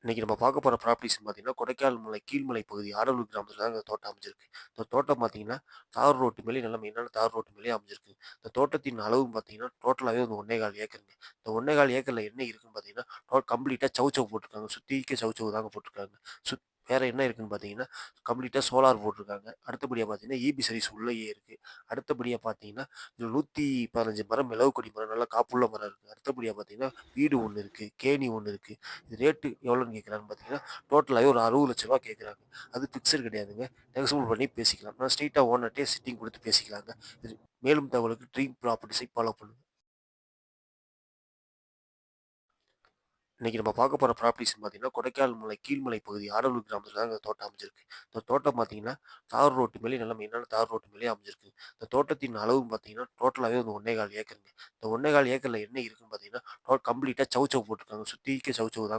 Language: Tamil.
இன்னைக்கு நம்ம பார்க்க போற ப்ராப்பர்ட்டீஸ்ன்னு பார்த்தீங்கன்னா, கொடைக்கானல் மலை கீழ்மலை பகுதி ஆடலூர் கிராமத்தில தான் இந்த தோட்டம் அமைஞ்சிருக்கு. இந்த தோட்டம் பார்த்தீங்கன்னா, தார் ரோட்டு மேலே நல்ல மெயினான தார் ரோட்டு மேலேயே அமைஞ்சிருக்கு. இந்த தோட்டத்தின் அளவுன்னு பார்த்தீங்கன்னா, டோட்டலாவே வந்து 1 1/4 ஏக்கருங்க. இந்த 1 1/4 ஏக்கர்ல என்ன இருக்குன்னு பார்த்தீங்கன்னா, கம்ப்ளீட்டா சௌசௌ போட்டுருக்காங்க. சுத்திக்க சௌசௌ தாங்க போட்டுருக்காங்க. வேற என்ன இருக்குன்னு பார்த்தீங்கன்னா, கம்ப்ளீட்டா சோலார் போட்டுருக்காங்க. அடுத்தபடியா பார்த்தீங்கன்னா, ஈபி சர்வீஸ் உள்ளேயே இருக்கு. அடுத்தபடியா பார்த்தீங்கன்னா, இதுல 115 மரம் மிளகு கொடி மரம் நல்லா காப்புள்ள மரம் இருக்கு. அடுத்தபடியா பார்த்தீங்கன்னா, வீடு ஒண்ணு இருக்கு. கேணி ஒண்ணு இருக்கு. இது ரேட்டு எவ்வளோன்னு கேட்குறாங்கன்னு பார்த்தீங்கன்னா, டோட்டலாவே ஒரு ரூ. 60,00,000 கேட்குறாங்க. அது ஃபிக்ஸட் கிடையாதுங்க. நெகோசியபிள் பண்ணி பேசிக்கலாம். நான் ஸ்ட்ரெயிட்டா ஓனர்ட்டயே சிட்டிங் குடுத்து பேசிக்கலாங்க. இது மேலும் தகவலுக்கு ட்ரீம் ப்ராப்பர்ட்டீஸை ஃபாலோ பண்ணுங்க. இன்னைக்கு நம்ம பார்க்க போற ப்ராப்பர்ட்டீஸ்ன்னு பார்த்தீங்கன்னா, கொடைக்கானல் மலை கீழ்மலை பகுதி ஆடலூர் கிராமத்தில தான் இந்த தோட்டம் அமைஞ்சிருக்கு. இந்த தோட்டம் பார்த்தீங்கன்னா, தார் ரோட்டு மேலே நல்ல மெயினான தார் ரோட்டு மேலேயே அமைஞ்சிருக்கு. இந்த தோட்டத்தின் அளவுன்னு பார்த்தீங்கன்னா, டோட்டலாவே வந்து 1 1/4 ஏக்கருங்க. இந்த 1 1/4 ஏக்கர்ல என்ன இருக்குன்னு பார்த்தீங்கன்னா, கம்ப்ளீட்டா சௌசௌ போட்டுருக்காங்க. சுத்திக்க சௌசௌ தாங்க